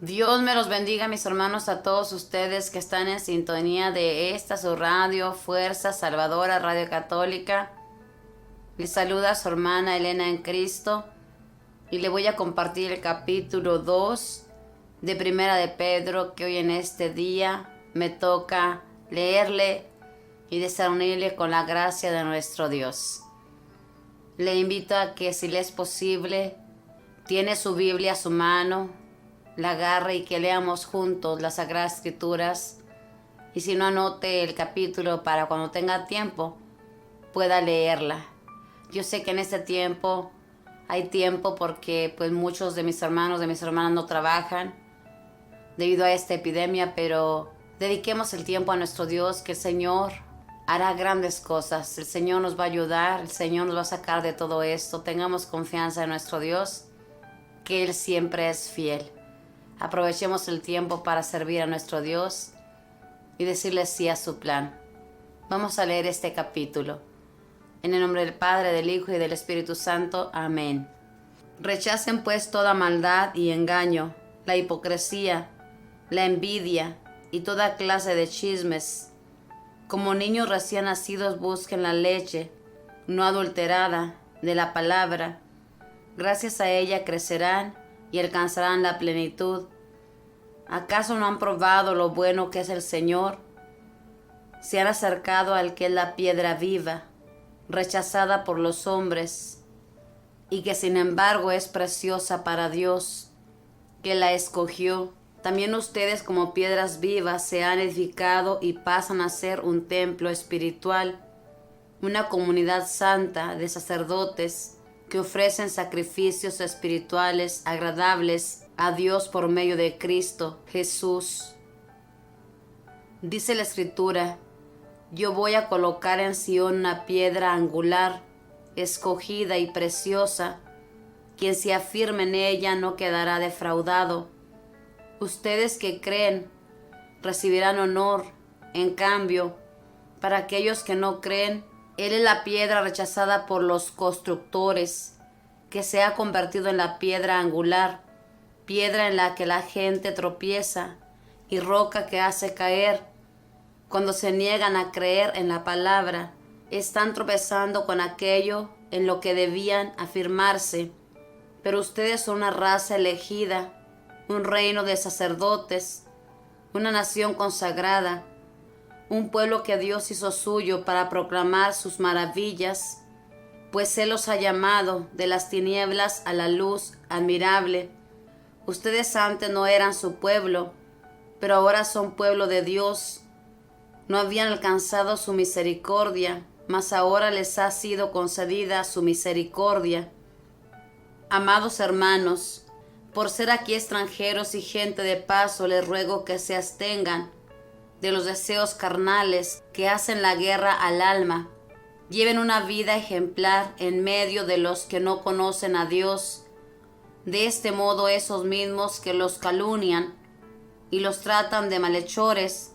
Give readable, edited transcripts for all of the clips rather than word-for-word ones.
Dios me los bendiga, mis hermanos, a todos ustedes que están en sintonía de esta su radio, Fuerza Salvadora, Radio Católica. Les saluda su hermana Elena en Cristo y le voy a compartir el capítulo 2 de Primera de Pedro, que hoy en este día me toca leerle y discernirle con la gracia de nuestro Dios. Le invito a que, si le es posible, tiene su Biblia a su mano, la agarre y que leamos juntos las Sagradas Escrituras, y si no, anote el capítulo para cuando tenga tiempo pueda leerla. Yo sé que en este tiempo hay tiempo porque pues muchos de mis hermanos, de mis hermanas no trabajan debido a esta epidemia, pero dediquemos el tiempo a nuestro Dios, que el Señor hará grandes cosas. El Señor nos va a ayudar, el Señor nos va a sacar de todo esto. Tengamos confianza en nuestro Dios, que Él siempre es fiel. Aprovechemos el tiempo para servir a nuestro Dios y decirle sí a su plan. Vamos a leer este capítulo. En el nombre del Padre, del Hijo y del Espíritu Santo. Amén. Rechacen pues toda maldad y engaño, la hipocresía, la envidia y toda clase de chismes. Como niños recién nacidos busquen la leche, no adulterada, de la palabra. Gracias a ella crecerán y alcanzarán la plenitud. ¿Acaso no han probado lo bueno que es el Señor? Se han acercado al que es la piedra viva, rechazada por los hombres, y que sin embargo es preciosa para Dios, que la escogió. También ustedes, como piedras vivas, se han edificado y pasan a ser un templo espiritual, una comunidad santa de sacerdotes que ofrecen sacrificios espirituales agradables a Dios por medio de Cristo Jesús. Dice la Escritura: yo voy a colocar en Sión una piedra angular, escogida y preciosa. Quien se afirme en ella no quedará defraudado. Ustedes que creen recibirán honor. En cambio, para aquellos que no creen, Él es la piedra rechazada por los constructores, que se ha convertido en la piedra angular, piedra en la que la gente tropieza y roca que hace caer. Cuando se niegan a creer en la palabra, están tropezando con aquello en lo que debían afirmarse. Pero ustedes son una raza elegida, un reino de sacerdotes, una nación consagrada, un pueblo que Dios hizo suyo para proclamar sus maravillas, pues Él los ha llamado de las tinieblas a la luz admirable. Ustedes antes no eran su pueblo, pero ahora son pueblo de Dios. No habían alcanzado su misericordia, mas ahora les ha sido concedida su misericordia. Amados hermanos, por ser aquí extranjeros y gente de paso, les ruego que se abstengan de los deseos carnales que hacen la guerra al alma. Lleven una vida ejemplar en medio de los que no conocen a Dios. De este modo, esos mismos que los calumnian y los tratan de malhechores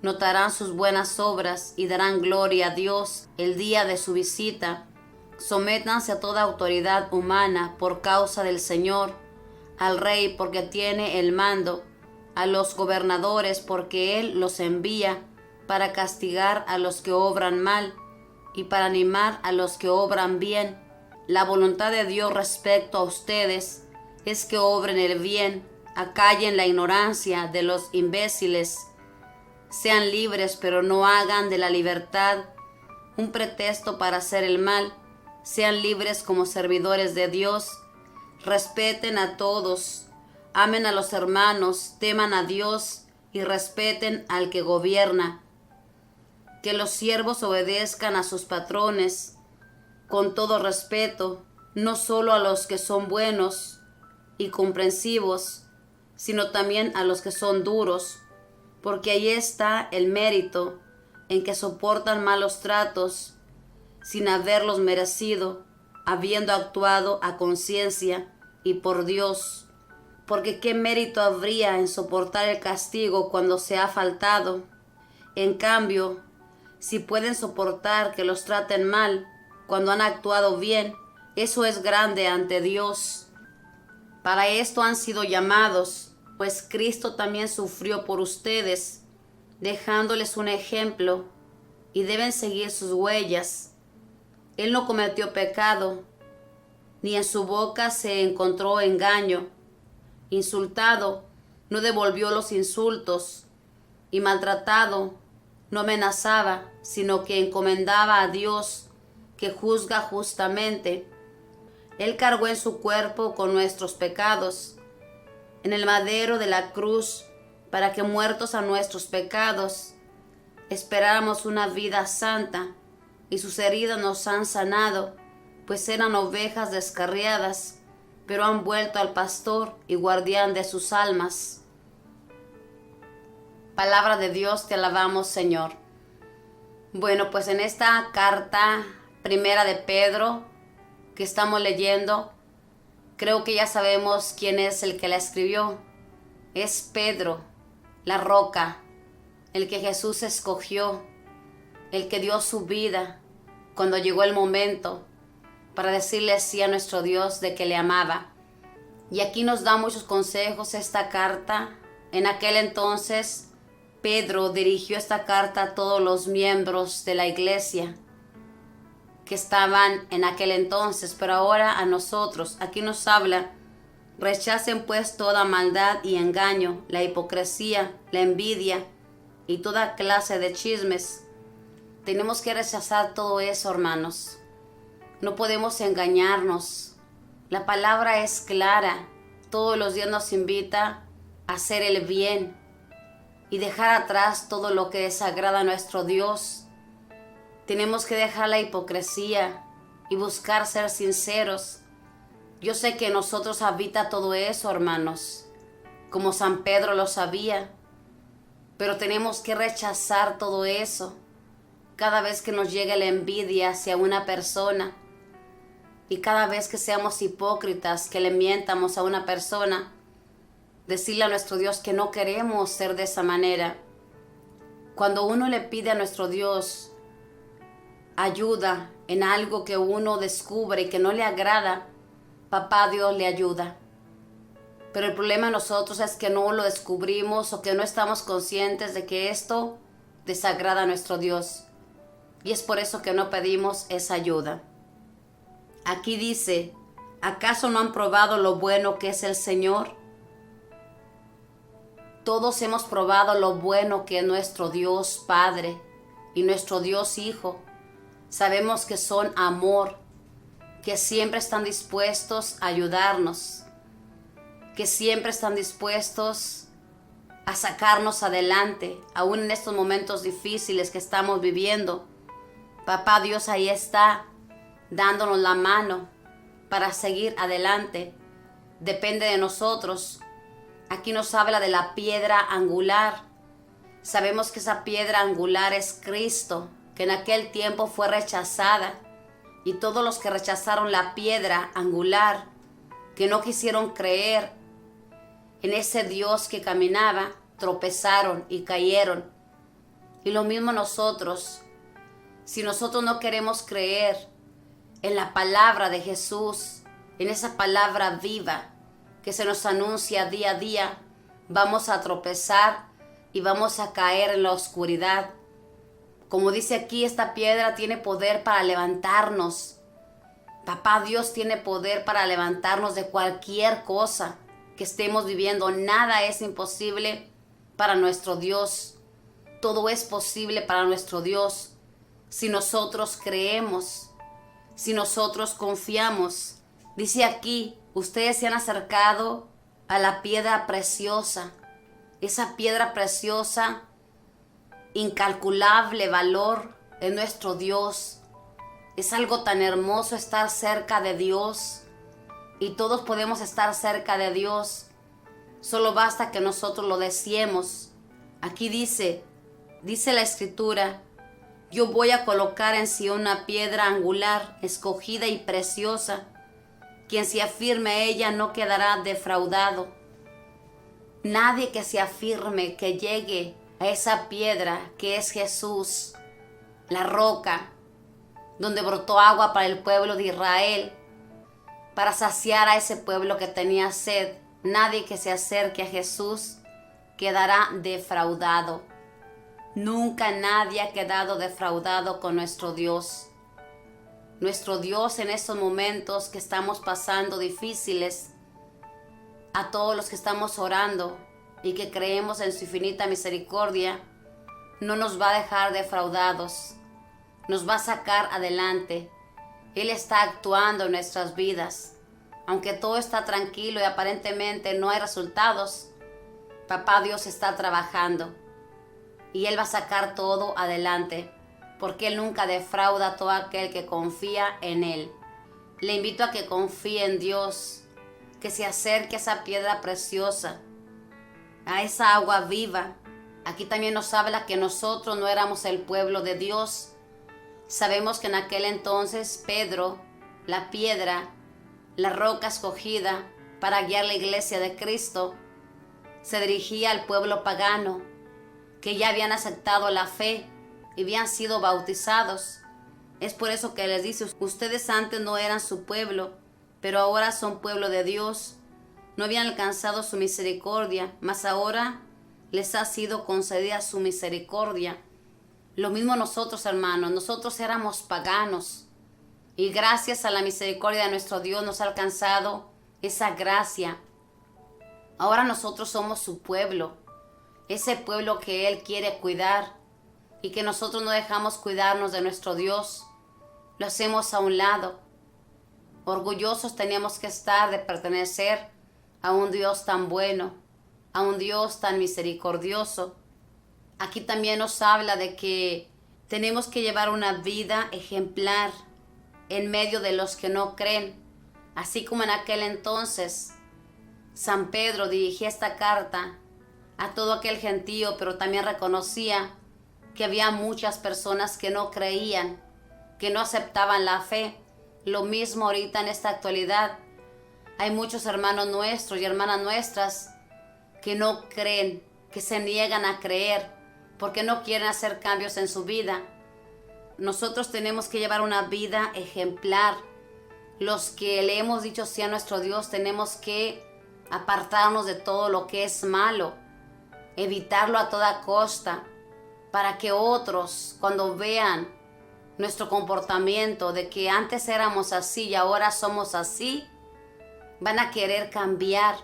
notarán sus buenas obras y darán gloria a Dios el día de su visita. Sométanse a toda autoridad humana por causa del Señor, al Rey porque tiene el mando, a los gobernadores porque Él los envía para castigar a los que obran mal y para animar a los que obran bien. La voluntad de Dios respecto a ustedes es que obren el bien, acallen la ignorancia de los imbéciles. Sean libres, pero no hagan de la libertad un pretexto para hacer el mal. Sean libres como servidores de Dios. Respeten a todos, amen a los hermanos, teman a Dios y respeten al que gobierna. Que los siervos obedezcan a sus patrones con todo respeto, no solo a los que son buenos y comprensivos, sino también a los que son duros, porque ahí está el mérito, en que soportan malos tratos sin haberlos merecido, habiendo actuado a conciencia y por Dios. Porque qué mérito habría en soportar el castigo cuando se ha faltado. En cambio, si pueden soportar que los traten mal cuando han actuado bien, eso es grande ante Dios. Para esto han sido llamados, pues Cristo también sufrió por ustedes, dejándoles un ejemplo, y deben seguir sus huellas. Él no cometió pecado, ni en su boca se encontró engaño. Insultado, no devolvió los insultos, y maltratado, no amenazaba, sino que encomendaba a Dios, que juzga justamente. Él cargó en su cuerpo con nuestros pecados, en el madero de la cruz, para que muertos a nuestros pecados, esperáramos una vida santa, y sus heridas nos han sanado, pues eran ovejas descarriadas, pero han vuelto al pastor y guardián de sus almas. Palabra de Dios, te alabamos, Señor. Bueno, pues en esta carta primera de Pedro que estamos leyendo, creo que ya sabemos quién es el que la escribió. Es Pedro, la roca, el que Jesús escogió, el que dio su vida cuando llegó el momento para decirle sí a nuestro Dios de que le amaba. Y aquí nos da muchos consejos esta carta. En aquel entonces, Pedro dirigió esta carta a todos los miembros de la iglesia que estaban en aquel entonces, pero ahora a nosotros. Aquí nos habla: rechacen pues toda maldad y engaño, la hipocresía, la envidia y toda clase de chismes. Tenemos que rechazar todo eso, hermanos. No podemos engañarnos. La palabra es clara. Todos los días nos invita a hacer el bien y dejar atrás todo lo que desagrada a nuestro Dios. Tenemos que dejar la hipocresía y buscar ser sinceros. Yo sé que en nosotros habita todo eso, hermanos, como San Pedro lo sabía, pero tenemos que rechazar todo eso. Cada vez que nos llegue la envidia hacia una persona, y cada vez que seamos hipócritas, que le mientamos a una persona, decirle a nuestro Dios que no queremos ser de esa manera. Cuando uno le pide a nuestro Dios ayuda en algo que uno descubre y que no le agrada, Papá Dios le ayuda. Pero el problema de nosotros es que no lo descubrimos o que no estamos conscientes de que esto desagrada a nuestro Dios. Y es por eso que no pedimos esa ayuda. Aquí dice: ¿acaso no han probado lo bueno que es el Señor? Todos hemos probado lo bueno que es nuestro Dios Padre y nuestro Dios Hijo. Sabemos que son amor, que siempre están dispuestos a ayudarnos, que siempre están dispuestos a sacarnos adelante, aún en estos momentos difíciles que estamos viviendo. Papá Dios ahí está, dándonos la mano para seguir adelante. Depende de nosotros. Aquí nos habla de la piedra angular. Sabemos que esa piedra angular es Cristo, que en aquel tiempo fue rechazada. Y todos los que rechazaron la piedra angular, que no quisieron creer en ese Dios que caminaba, tropezaron y cayeron. Y lo mismo nosotros. Si nosotros no queremos creer en la palabra de Jesús, en esa palabra viva que se nos anuncia día a día, vamos a tropezar y vamos a caer en la oscuridad. Como dice aquí, esta piedra tiene poder para levantarnos. Papá Dios tiene poder para levantarnos de cualquier cosa que estemos viviendo. Nada es imposible para nuestro Dios. Todo es posible para nuestro Dios si nosotros creemos, si nosotros confiamos. Dice aquí: ustedes se han acercado a la piedra preciosa. Esa piedra preciosa, incalculable valor en nuestro Dios. Es algo tan hermoso estar cerca de Dios, y todos podemos estar cerca de Dios. Solo basta que nosotros lo deseemos. Aquí dice la Escritura: yo voy a colocar en Sion una piedra angular, escogida y preciosa. Quien se afirme a ella no quedará defraudado. Nadie que se afirme, que llegue a esa piedra que es Jesús, la roca, donde brotó agua para el pueblo de Israel, para saciar a ese pueblo que tenía sed. Nadie que se acerque a Jesús quedará defraudado. Nunca nadie ha quedado defraudado con nuestro Dios. Nuestro Dios en estos momentos que estamos pasando difíciles, a todos los que estamos orando y que creemos en su infinita misericordia, no nos va a dejar defraudados, nos va a sacar adelante. Él está actuando en nuestras vidas. Aunque todo está tranquilo y aparentemente no hay resultados, Papá Dios está trabajando y Él va a sacar todo adelante, porque Él nunca defrauda a todo aquel que confía en Él. Le invito a que confíe en Dios, que se acerque a esa piedra preciosa, a esa agua viva. Aquí también nos habla que nosotros no éramos el pueblo de Dios. Sabemos que en aquel entonces Pedro, la piedra, la roca escogida para guiar la iglesia de Cristo, se dirigía al pueblo pagano, que ya habían aceptado la fe y habían sido bautizados. Es por eso que les dice, ustedes antes no eran su pueblo, pero ahora son pueblo de Dios. No habían alcanzado su misericordia, mas ahora les ha sido concedida su misericordia. Lo mismo nosotros, hermanos, nosotros éramos paganos y gracias a la misericordia de nuestro Dios nos ha alcanzado esa gracia. Ahora nosotros somos su pueblo, ese pueblo que Él quiere cuidar y que nosotros no dejamos cuidarnos de nuestro Dios. Lo hacemos a un lado. Orgullosos teníamos que estar de pertenecer a un Dios tan bueno, a un Dios tan misericordioso. Aquí también nos habla de que tenemos que llevar una vida ejemplar en medio de los que no creen. Así como en aquel entonces San Pedro dirigía esta carta a todo aquel gentío, pero también reconocía que había muchas personas que no creían, que no aceptaban la fe. Lo mismo ahorita en esta actualidad. Hay muchos hermanos nuestros y hermanas nuestras que no creen, que se niegan a creer, porque no quieren hacer cambios en su vida. Nosotros tenemos que llevar una vida ejemplar. Los que le hemos dicho sí a nuestro Dios tenemos que apartarnos de todo lo que es malo, evitarlo a toda costa, para que otros, cuando vean nuestro comportamiento de que antes éramos así y ahora somos así, van a querer cambiar,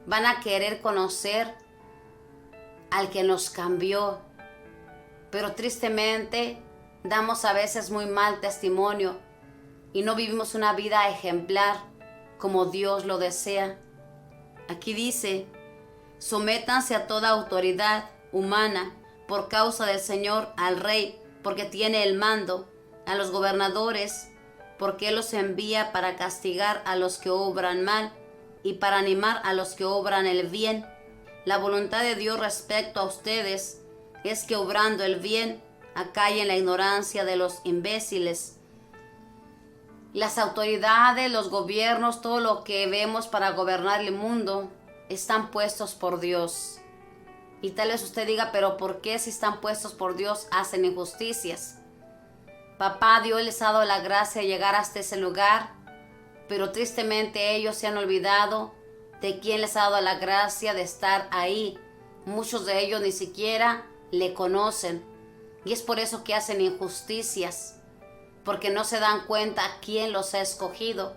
van a querer conocer al que nos cambió. Pero tristemente damos a veces muy mal testimonio y no vivimos una vida ejemplar como Dios lo desea. Aquí dice, sométanse a toda autoridad humana por causa del Señor, al Rey, porque tiene el mando, a los gobernadores, porque Él los envía para castigar a los que obran mal y para animar a los que obran el bien. La voluntad de Dios respecto a ustedes es que obrando el bien acallen la ignorancia de los imbéciles. Las autoridades, los gobiernos, todo lo que vemos para gobernar el mundo están puestos por Dios. Y tal vez usted diga, pero ¿por qué si están puestos por Dios hacen injusticias? Papá Dios les ha dado la gracia de llegar hasta ese lugar, pero tristemente ellos se han olvidado de quién les ha dado la gracia de estar ahí. Muchos de ellos ni siquiera le conocen y es por eso que hacen injusticias, porque no se dan cuenta quién los ha escogido.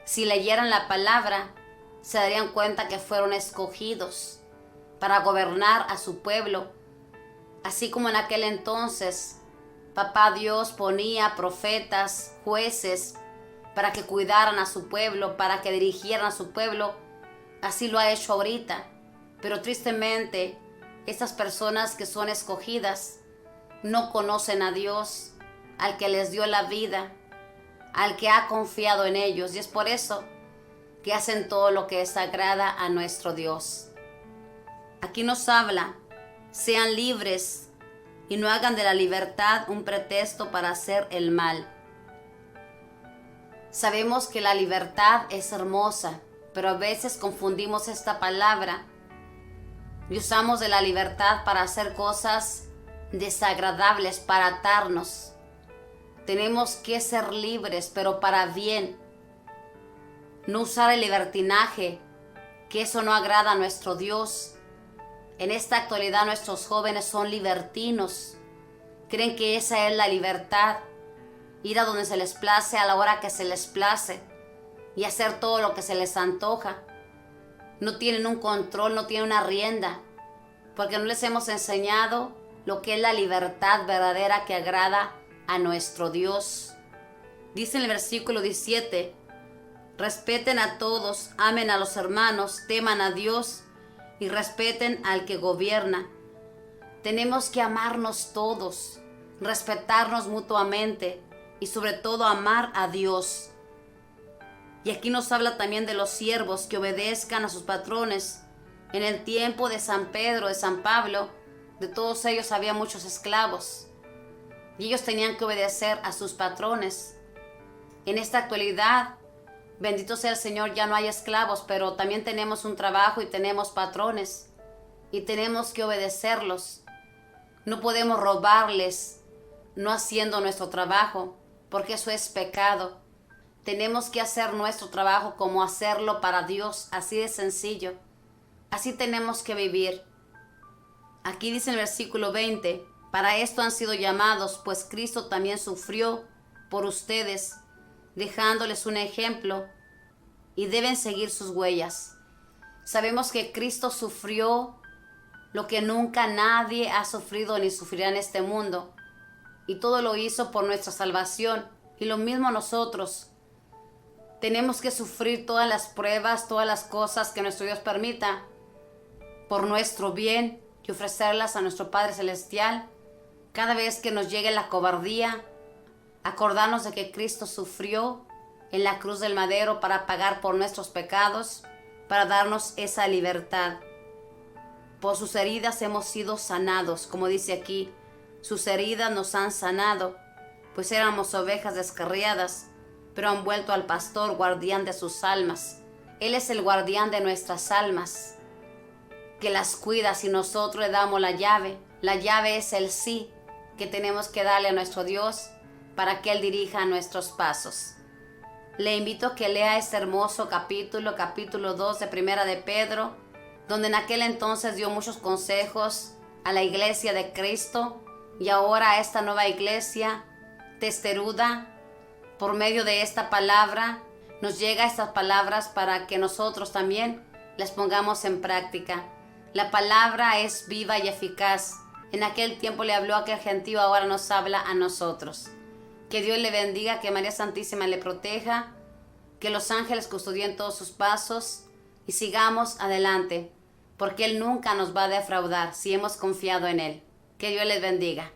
Si leyeran la palabra, se darían cuenta que fueron escogidos para gobernar a su pueblo. Así como en aquel entonces, Papá Dios ponía profetas, jueces, para que cuidaran a su pueblo, para que dirigieran a su pueblo. Así lo ha hecho ahorita. Pero tristemente, estas personas que son escogidas no conocen a Dios, al que les dio la vida, al que ha confiado en ellos. Y es por eso que hacen todo lo que desagrada a nuestro Dios. Aquí nos habla, sean libres y no hagan de la libertad un pretexto para hacer el mal. Sabemos que la libertad es hermosa, pero a veces confundimos esta palabra y usamos de la libertad para hacer cosas desagradables, para atarnos. Tenemos que ser libres, pero para bien. No usar el libertinaje que eso no agrada a nuestro Dios. En esta actualidad nuestros jóvenes son libertinos. Creen que esa es la libertad. Ir a donde se les place a la hora que se les place y hacer todo lo que se les antoja. No tienen un control, no tienen una rienda, porque no les hemos enseñado lo que es la libertad verdadera que agrada a nuestro Dios. Dice en el versículo 17, respeten a todos, amen a los hermanos, teman a Dios y respeten al que gobierna. Tenemos que amarnos todos, respetarnos mutuamente y sobre todo amar a Dios. Y aquí nos habla también de los siervos que obedezcan a sus patrones. En el tiempo de San Pedro, de San Pablo, de todos ellos había muchos esclavos y ellos tenían que obedecer a sus patrones. En esta actualidad, bendito sea el Señor, ya no hay esclavos, pero también tenemos un trabajo y tenemos patrones y tenemos que obedecerlos. No podemos robarles no haciendo nuestro trabajo, porque eso es pecado. Tenemos que hacer nuestro trabajo como hacerlo para Dios, así de sencillo. Así tenemos que vivir. Aquí dice en el versículo 20, para esto han sido llamados, pues Cristo también sufrió por ustedes, dejándoles un ejemplo, y deben seguir sus huellas. Sabemos que Cristo sufrió lo que nunca nadie ha sufrido ni sufrirá en este mundo, y todo lo hizo por nuestra salvación, y lo mismo nosotros. Tenemos que sufrir todas las pruebas, todas las cosas que nuestro Dios permita, por nuestro bien, y ofrecerlas a nuestro Padre Celestial. Cada vez que nos llegue la cobardía, acordarnos de que Cristo sufrió en la cruz del madero para pagar por nuestros pecados, para darnos esa libertad. Por sus heridas hemos sido sanados, como dice aquí, sus heridas nos han sanado, pues éramos ovejas descarriadas, pero han vuelto al pastor guardián de sus almas. Él es el guardián de nuestras almas, que las cuida si nosotros le damos la llave. La llave es el sí que tenemos que darle a nuestro Dios para que Él dirija nuestros pasos. Le invito a que lea este hermoso capítulo 2 de Primera de Pedro, donde en aquel entonces dio muchos consejos a la iglesia de Cristo y ahora a esta nueva iglesia testeruda. Por medio de esta palabra nos llega estas palabras para que nosotros también las pongamos en práctica. La palabra es viva y eficaz. En aquel tiempo le habló a aquel gentío, ahora nos habla a nosotros. Que Dios le bendiga, que María Santísima le proteja, que los ángeles custodien todos sus pasos y sigamos adelante, porque Él nunca nos va a defraudar si hemos confiado en Él. Que Dios les bendiga.